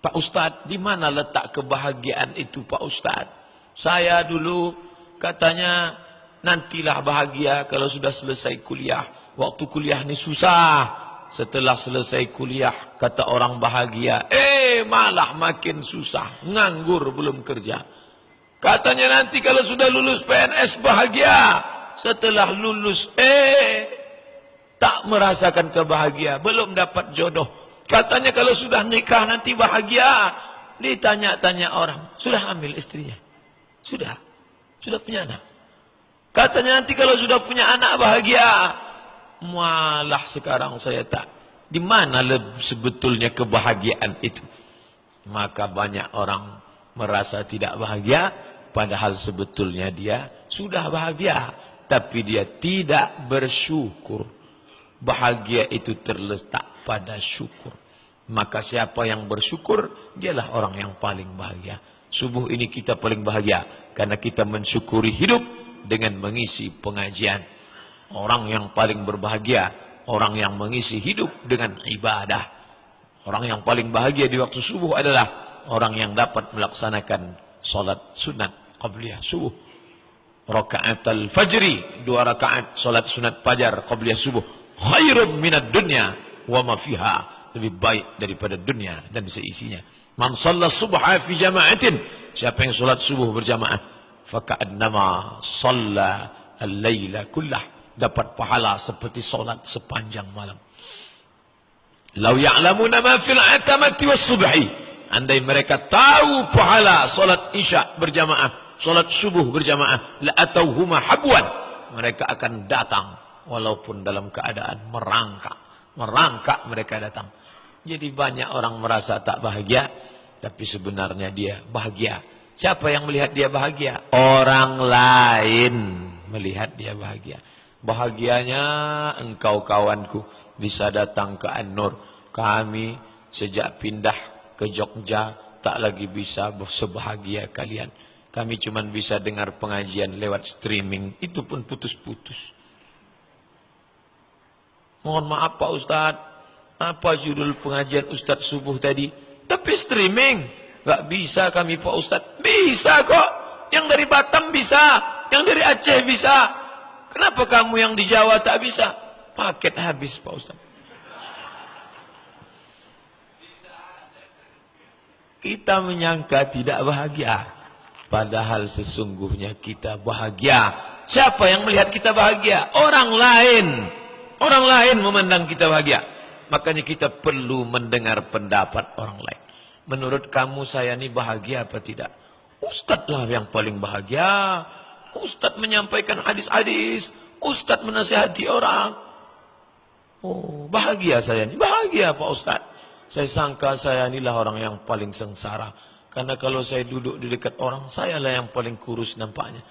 Pak Ustadz, di mana letak kebahagiaan itu Pak Ustadz? Saya dulu katanya nantilah bahagia kalau sudah selesai kuliah. Waktu kuliah ini susah. Setelah selesai kuliah, kata orang bahagia, malah makin susah. Nganggur belum kerja. Katanya nanti kalau sudah lulus PNS bahagia. Setelah lulus, tak merasakan kebahagia. Belum dapat jodoh. Katanya kalau sudah nikah nanti bahagia. Ditanya-tanya orang, sudah hamil istrinya? Sudah punya anak. Katanya nanti kalau sudah punya anak bahagia. Malah sekarang saya tak. Di mana sebetulnya kebahagiaan itu? Maka banyak orang merasa tidak bahagia. Padahal sebetulnya dia sudah bahagia. Tapi dia tidak bersyukur. Bahagia itu terletak pada syukur. Maka siapa yang bersyukur, dialah orang yang paling bahagia. Subuh ini kita paling bahagia. Karena kita mensyukuri hidup dengan mengisi pengajian. Orang yang paling berbahagia, orang yang mengisi hidup dengan ibadah. Orang yang paling bahagia di waktu subuh adalah orang yang dapat melaksanakan salat sunat qabliyah subuh. Raka'atul fajri, 2 rakaat salat sunat fajar qabliyah subuh. Khairum minad dunya wa ma fiha, lebih baik daripada dunia dan seisinya. Man shalla subha fi jama'atin, siapa yang salat subuh berjamaah, faka'annama shalla al-laila kullah, dapat pahala seperti solat sepanjang malam. Lau ya'lamuna ma fil atamati was subhi, andai mereka tahu pahala solat isya berjamaah, solat subuh berjamaah, la atauhuma habwan, mereka akan datang walaupun dalam keadaan merangkak mereka datang. Jadi banyak orang merasa tak bahagia, tapi sebenarnya dia bahagia. Siapa yang melihat dia bahagia? Orang lain melihat dia bahagia. Bahagianya engkau kawanku bisa datang ke An-Nur. Kami sejak pindah ke Jogja tak lagi bisa sebahagia kalian. Kami cuma bisa dengar pengajian lewat streaming. Itu pun putus-putus. Mohon maaf Pak Ustadz. Apa judul pengajian Ustadz subuh tadi? Tapi streaming. Gak bisa kami Pak Ustadz. Bisa kok. Yang dari Batam bisa. Yang dari Aceh bisa. Kenapa kamu yang di Jawa tak bisa? Paket habis Pak Ustaz. Kita menyangka tidak bahagia. Padahal sesungguhnya kita bahagia. Siapa yang melihat kita bahagia? Orang lain. Orang lain memandang kita bahagia. Makanya kita perlu mendengar pendapat orang lain. Menurut kamu saya ini bahagia apa tidak? Ustadz lah yang paling bahagia. Ustadz menyampaikan hadis-hadis. Ustadz menasihati orang. Oh, bahagia saya ini. Bahagia Pak Ustadz. Saya sangka saya inilah orang yang paling sengsara. Karena kalau saya duduk di dekat orang, saya lah yang paling kurus nampaknya.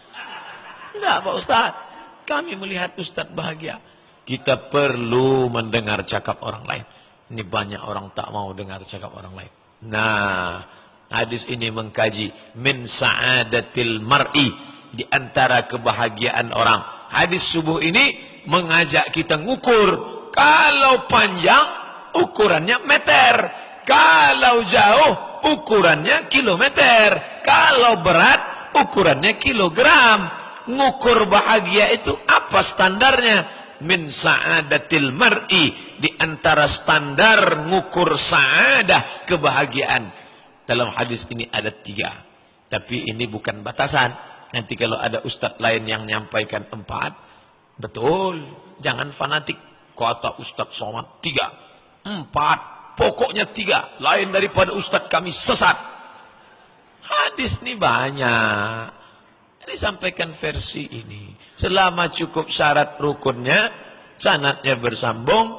Enggak Pak Ustadz. Kami melihat Ustadz bahagia. Kita perlu mendengar cakap orang lain. Ini banyak orang tak mau dengar cakap orang lain. Nah, hadis ini mengkaji min sa'adatil mar'i, di antara kebahagiaan orang. Hadis subuh ini mengajak kita ngukur. Kalau panjang ukurannya meter, kalau jauh ukurannya kilometer, kalau berat ukurannya kilogram. Ngukur bahagia itu apa standarnya? Min sa'adatil mar'i, di antara standar ngukur sa'adah kebahagiaan. Dalam hadis ini ada 3, tapi ini bukan batasan. Nanti kalau ada ustadz lain yang menyampaikan 4, betul, jangan fanatik. Kata Ustadz Somad 3, 4, pokoknya 3, lain daripada ustadz kami sesat. Hadis ini banyak. Ini sampaikan versi ini. Selama cukup syarat rukunnya, sanadnya bersambung,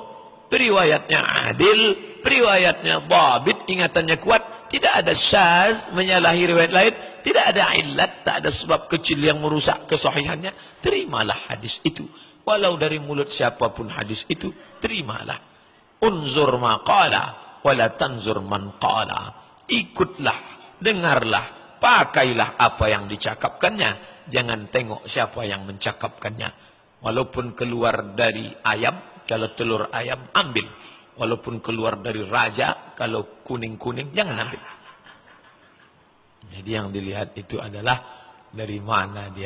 riwayatnya adil, riwayatnya dhabit, ingatannya kuat. Tidak ada syaz, menyalahi riwayat lain. Tidak ada illat, tak ada sebab kecil yang merusak kesahihannya. Terimalah hadis itu. Walau dari mulut siapapun hadis itu, terimalah. Unzur ma qala, wala tanzur man qala. Ikutlah, dengarlah, pakailah apa yang dicakapkannya. Jangan tengok siapa yang mencakapkannya. Walaupun keluar dari ayam, kalau telur ayam, ambil. walaupun keluar dari raja, kalau kuning-kuning jangan ambil. Jadi yang dilihat itu adalah dari mana dia.